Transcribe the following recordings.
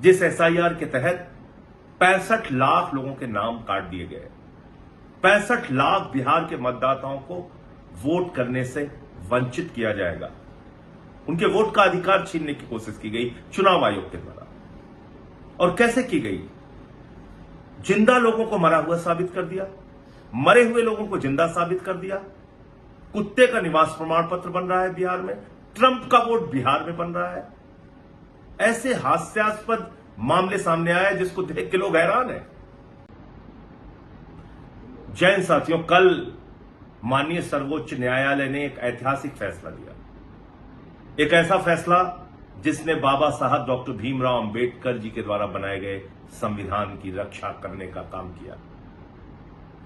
जिस एसआईआर के तहत 65 लाख लोगों के नाम काट दिए गए, 65 लाख बिहार के मतदाताओं को वोट करने से वंचित किया जाएगा। उनके वोट का अधिकार छीनने की कोशिश की गई चुनाव आयोग के द्वारा। और कैसे की गई? जिंदा लोगों को मरा हुआ साबित कर दिया, मरे हुए लोगों को जिंदा साबित कर दिया। कुत्ते का निवास प्रमाण पत्र बन रहा है बिहार में, ट्रंप का वोट बिहार में बन रहा है। ऐसे हास्यास्पद मामले सामने आए जिसको देख के लोग हैरान हैं। जैन साथियों, कल माननीय सर्वोच्च न्यायालय ने एक ऐतिहासिक फैसला दिया, एक ऐसा फैसला जिसने बाबा साहब डॉक्टर भीमराव अंबेडकर जी के द्वारा बनाए गए संविधान की रक्षा करने का काम किया।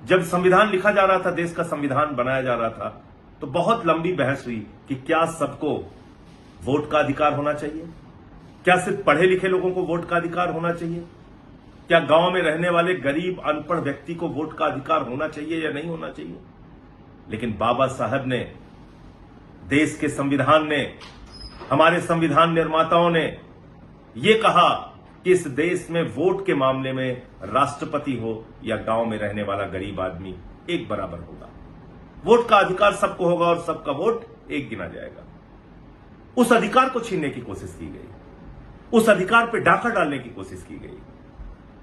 जब संविधान लिखा जा रहा था, देश का संविधान बनाया जा रहा था, तो बहुत लंबी बहस हुई कि क्या सबको वोट का अधिकार होना चाहिए, क्या सिर्फ पढ़े लिखे लोगों को वोट का अधिकार होना चाहिए, क्या गांव में रहने वाले गरीब अनपढ़ व्यक्ति को वोट का अधिकार होना चाहिए या नहीं होना चाहिए। लेकिन बाबा साहब ने, देश के संविधान ने, हमारे संविधान निर्माताओं ने यह कहा कि इस देश में वोट के मामले में राष्ट्रपति हो या गांव में रहने वाला गरीब आदमी एक बराबर होगा। वोट का अधिकार सबको होगा और सबका वोट एक गिना जाएगा। उस अधिकार को छीनने की कोशिश की गई, उस अधिकार पर डाका डालने की कोशिश की गई,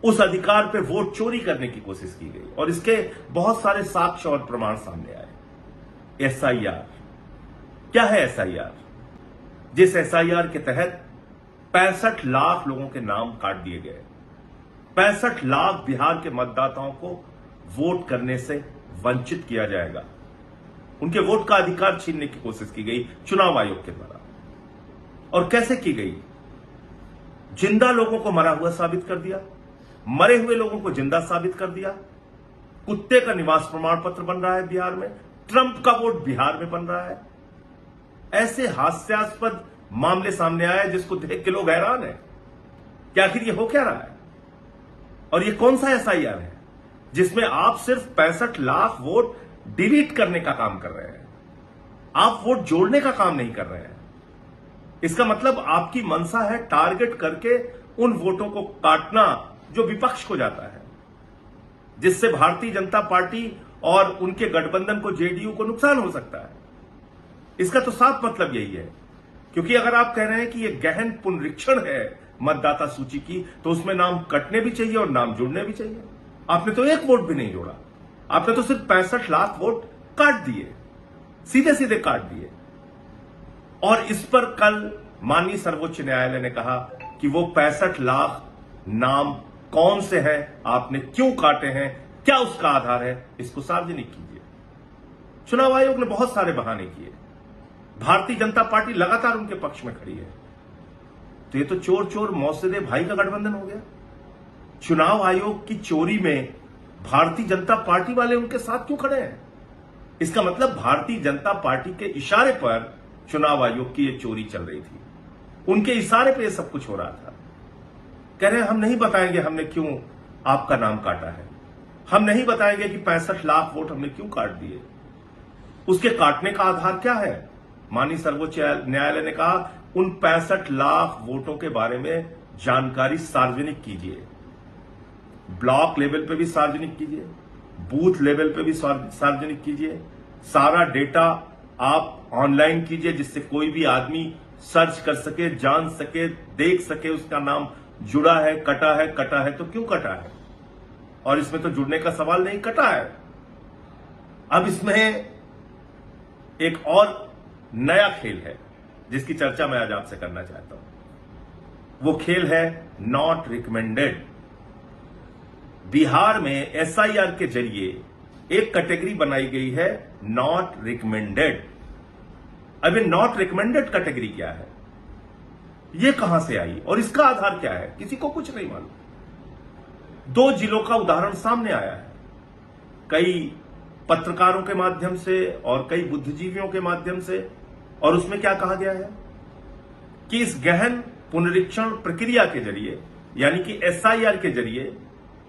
उस अधिकार पे वोट चोरी करने की कोशिश की गई और इसके बहुत सारे साक्ष्य और प्रमाण सामने आए। एसआईआर क्या है? एसआईआर, जिस एसआईआर के तहत 65 लाख लोगों के नाम काट दिए गए, 65 लाख बिहार के मतदाताओं को वोट करने से वंचित किया जाएगा। उनके वोट का अधिकार छीनने की कोशिश की गई चुनाव आयोग के द्वारा। और कैसे की गई? जिंदा लोगों को मरा हुआ साबित कर दिया, मरे हुए लोगों को जिंदा साबित कर दिया। कुत्ते का निवास प्रमाण पत्र बन रहा है बिहार में, ट्रंप का वोट बिहार में बन रहा है। ऐसे हास्यास्पद मामले सामने आए जिसको देख के लोग हैरान हैं कि आखिर ये हो क्या रहा है। और ये कौन सा एसआईआर है जिसमें आप सिर्फ 65 लाख वोट डिलीट करने का काम कर रहे हैं, आप वोट जोड़ने का काम नहीं कर रहे हैं। इसका मतलब आपकी मंशा है टारगेट करके उन वोटों को काटना जो विपक्ष को जाता है, जिससे भारतीय जनता पार्टी और उनके गठबंधन को, जेडीयू को नुकसान हो सकता है। इसका तो साफ मतलब यही है, क्योंकि अगर आप कह रहे हैं कि यह गहन पुनरीक्षण है मतदाता सूची की, तो उसमें नाम कटने भी चाहिए और नाम जुड़ने भी चाहिए। आपने तो एक वोट भी नहीं जोड़ा, आपने तो सिर्फ 65 लाख वोट काट दिए, सीधे सीधे काट दिए। और इस पर कल माननीय सर्वोच्च न्यायालय ने कहा कि वो 65 लाख नाम कौन से हैं, आपने क्यों काटे हैं, क्या उसका आधार है, इसको सार्वजनिक कीजिए। चुनाव आयोग ने बहुत सारे बहाने किए, भारतीय जनता पार्टी लगातार उनके पक्ष में खड़ी है। तो ये तो चोर चोर मौसदे भाई का गठबंधन हो गया। चुनाव आयोग की चोरी में भारतीय जनता पार्टी वाले उनके साथ क्यों खड़े हैं? इसका मतलब भारतीय जनता पार्टी के इशारे पर चुनाव आयोग की ये चोरी चल रही थी, उनके इशारे पे ये सब कुछ हो रहा था। कह रहे हैं हम नहीं बताएंगे हमने क्यों आपका नाम काटा है, हम नहीं बताएंगे कि 65 लाख वोट हमने क्यों काट दिए। उसके काटने का आधार क्या है? माननीय सर्वोच्च न्यायालय ने कहा उन 65 लाख वोटों के बारे में जानकारी सार्वजनिक कीजिए, ब्लॉक लेवल पे भी सार्वजनिक कीजिए, बूथ लेवल पे भी सार्वजनिक कीजिए, सारा डेटा आप ऑनलाइन कीजिए जिससे कोई भी आदमी सर्च कर सके, जान सके, देख सके उसका नाम जुड़ा है, कटा है तो क्यों कटा है। और इसमें तो जुड़ने का सवाल नहीं, कटा है। अब इसमें एक और नया खेल है जिसकी चर्चा मैं आज आपसे करना चाहता हूं। वो खेल है नॉट रिकमेंडेड। बिहार में एसआईआर के जरिए एक कैटेगरी बनाई गई है, नॉट रिकमेंडेड। अब ये नॉट रिकमेंडेड कैटेगरी क्या है, ये कहां से आई और इसका आधार क्या है, किसी को कुछ नहीं मालूम। 2 जिलों का उदाहरण सामने आया है, कई पत्रकारों के माध्यम से और कई बुद्धिजीवियों के माध्यम से, और उसमें क्या कहा गया है कि इस गहन पुनरीक्षण प्रक्रिया के जरिए, यानी कि एसआईआर के जरिए,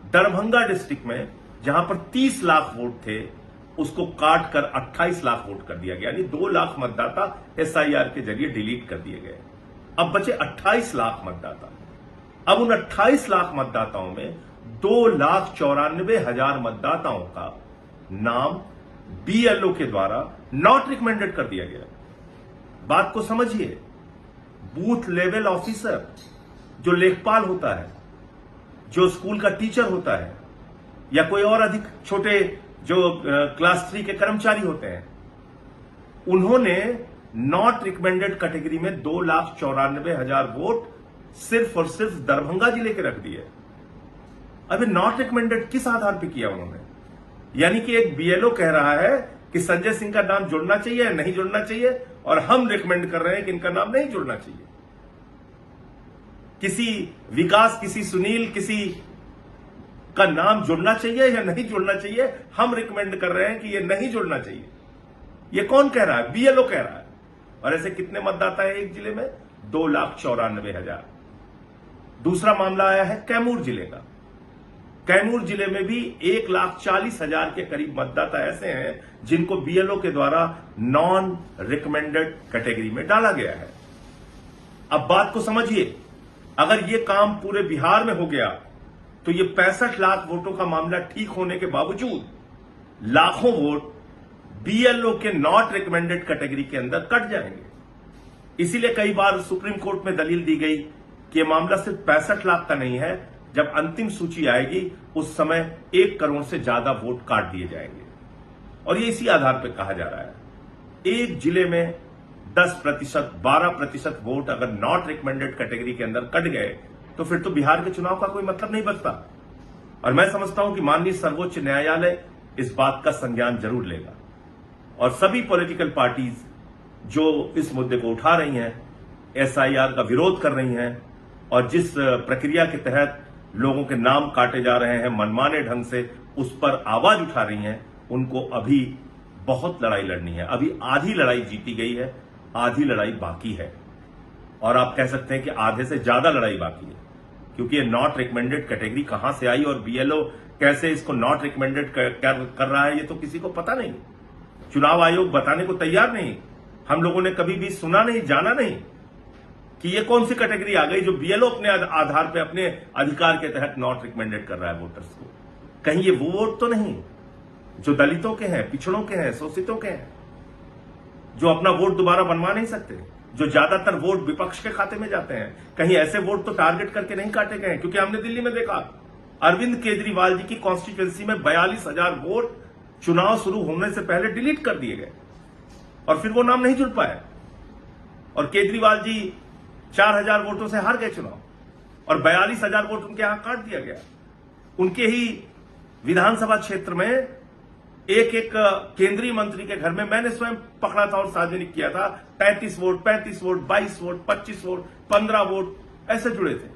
दरभंगा डिस्ट्रिक्ट में जहां पर 30 लाख वोट थे उसको काट कर 28 लाख वोट कर दिया गया, यानी 2 लाख मतदाता एसआईआर के जरिए डिलीट कर दिए गए। अब बचे 28 लाख मतदाता। अब उन 28 लाख मतदाताओं में 2,94,000 मतदाताओं का नाम बीएलओ के द्वारा नॉट रिकमेंडेड कर दिया गया। बात को समझिए, बूथ लेवल ऑफिसर जो लेखपाल होता है, जो स्कूल का टीचर होता है, या कोई और अधिक छोटे जो क्लास 3 के कर्मचारी होते हैं, उन्होंने नॉट रिकमेंडेड कैटेगरी में 2,94,000 वोट सिर्फ और सिर्फ दरभंगा जिले के रख दिए। अभी नॉट रिकमेंडेड किस आधार पर किया उन्होंने? यानी कि एक बीएलओ कह रहा है कि संजय सिंह का नाम जुड़ना चाहिए या नहीं जुड़ना चाहिए, और हम रिकमेंड कर रहे हैं कि इनका नाम नहीं जुड़ना चाहिए। किसी विकास, किसी सुनील, किसी का नाम जुड़ना चाहिए या नहीं जुड़ना चाहिए, हम रिकमेंड कर रहे हैं कि यह नहीं जुड़ना चाहिए। यह कौन कह रहा है? बीएलओ कह रहा है। और ऐसे कितने मतदाता है एक जिले में? 2,94,000। दूसरा मामला आया है कैमूर जिले का। कैमूर जिले में भी 1,40,000 के करीब मतदाता ऐसे हैं जिनको बीएलओ के द्वारा नॉन रिकमेंडेड कैटेगरी में डाला गया है। अब बात को समझिए, अगर यह काम पूरे बिहार में हो गया तो ये 65 लाख वोटों का मामला ठीक होने के बावजूद लाखों वोट बीएलओ के नॉट रिकमेंडेड कैटेगरी के अंदर कट जाएंगे। इसीलिए कई बार सुप्रीम कोर्ट में दलील दी गई कि यह मामला सिर्फ 65 लाख का नहीं है, जब अंतिम सूची आएगी उस समय 1 करोड़ से ज्यादा वोट काट दिए जाएंगे। और ये इसी आधार पर कहा जा रहा है, एक जिले में 10%, 12% वोट अगर नॉट रिकमेंडेड कैटेगरी के अंदर कट गए तो फिर तो बिहार के चुनाव का कोई मतलब नहीं बचता। और मैं समझता हूं कि माननीय सर्वोच्च न्यायालय इस बात का संज्ञान जरूर लेगा, और सभी पॉलिटिकल पार्टीज जो इस मुद्दे को उठा रही हैं, एसआईआर का विरोध कर रही हैं, और जिस प्रक्रिया के तहत लोगों के नाम काटे जा रहे हैं मनमाने ढंग से, उस पर आवाज उठा रही हैं, उनको अभी बहुत लड़ाई लड़नी है। अभी आधी लड़ाई जीती गई है, आधी लड़ाई बाकी है, और आप कह सकते हैं कि आधे से ज्यादा लड़ाई बाकी है, क्योंकि ये नॉट रिकमेंडेड कैटेगरी कहां से आई और बीएलओ कैसे इसको नॉट रिकमेंडेड कर रहा है, ये तो किसी को पता नहीं। चुनाव आयोग बताने को तैयार नहीं। हम लोगों ने कभी भी सुना नहीं, जाना नहीं कि ये कौन सी कैटेगरी आ गई जो बीएलओ अपने आधार पे, अपने अधिकार के तहत नॉट रिकमेंडेड कर रहा है वोटर्स को। कहीं ये वो वोट तो नहीं जो दलितों के हैं, पिछड़ों के हैं, शोषितों के हैं, जो अपना वोट दोबारा बनवा नहीं सकते, जो ज्यादातर वोट विपक्ष के खाते में जाते हैं। कहीं ऐसे वोट तो टारगेट करके नहीं काटे गए, क्योंकि हमने दिल्ली में देखा अरविंद केजरीवाल जी की कॉन्स्टिट्यूएंसी में 42,000 वोट चुनाव शुरू होने से पहले डिलीट कर दिए गए, और फिर वो नाम नहीं जुड़ पाए, और केजरीवाल जी 4,000 वोटों से हार गए चुनाव, और 42,000 वोट उनके यहां काट दिया गया। उनके ही विधानसभा क्षेत्र में एक केंद्रीय मंत्री के घर में मैंने स्वयं पकड़ा था और सार्वजनिक किया था, 35 वोट, 22 वोट, 25 वोट, 15 वोट ऐसे जुड़े थे,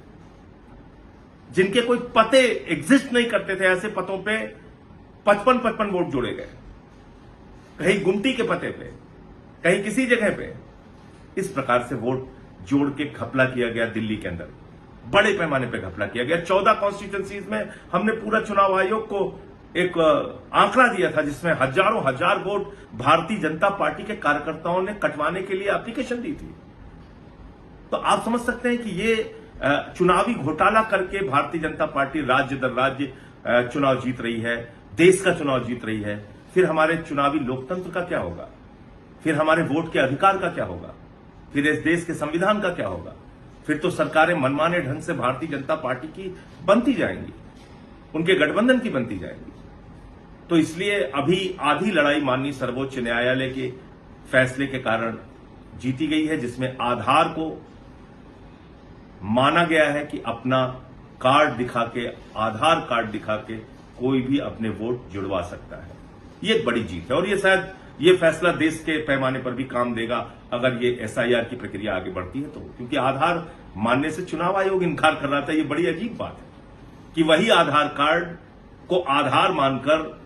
जिनके कोई पते एग्जिस्ट नहीं करते थे। ऐसे पतों पे 55 वोट जोड़े गए, कहीं गुमटी के पते पे, कहीं किसी जगह पे। इस प्रकार से वोट जोड़ के घपला किया गया दिल्ली के अंदर, बड़े पैमाने पे घपला किया गया। 14 कॉन्स्टिट्यूएंसीज में हमने पूरा चुनाव आयोग को एक आंकड़ा दिया था, जिसमें हजारों हजार वोट भारतीय जनता पार्टी के कार्यकर्ताओं ने कटवाने के लिए एप्लीकेशन दी थी। तो आप समझ सकते हैं कि ये चुनावी घोटाला करके भारतीय जनता पार्टी राज्य दर राज्य चुनाव जीत रही है, देश का चुनाव जीत रही है। फिर हमारे चुनावी लोकतंत्र का क्या होगा? फिर हमारे वोट के अधिकार का क्या होगा? फिर इस देश के संविधान का क्या होगा? फिर तो सरकारें मनमाने ढंग से भारतीय जनता पार्टी की बनती जाएंगी, उनके गठबंधन की बनती जाएंगी। तो इसलिए अभी आधी लड़ाई माननीय सर्वोच्च न्यायालय के फैसले के कारण जीती गई है, जिसमें आधार को माना गया है कि अपना कार्ड दिखा के, आधार कार्ड दिखा के कोई भी अपने वोट जुड़वा सकता है। ये एक बड़ी जीत है, और ये शायद ये फैसला देश के पैमाने पर भी काम देगा अगर ये एसआईआर की प्रक्रिया आगे बढ़ती है तो, क्योंकि आधार मानने से चुनाव आयोग इनकार कर रहा था। ये बड़ी अजीब बात है कि वही आधार कार्ड को आधार मानकर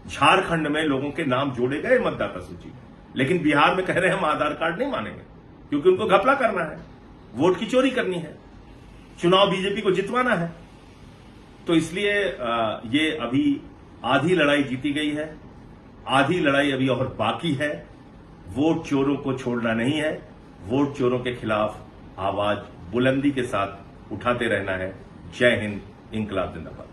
झारखंड में लोगों के नाम जोड़े गए मतदाता सूची में, लेकिन बिहार में कह रहे हैं हम आधार कार्ड नहीं मानेंगे, क्योंकि उनको घपला करना है, वोट की चोरी करनी है, चुनाव बीजेपी को जितवाना है। तो इसलिए ये अभी आधी लड़ाई जीती गई है, आधी लड़ाई अभी और बाकी है। वोट चोरों को छोड़ना नहीं है, वोट चोरों के खिलाफ आवाज बुलंदी के साथ उठाते रहना है। जय हिंद, इंकलाब जिंदाबाद।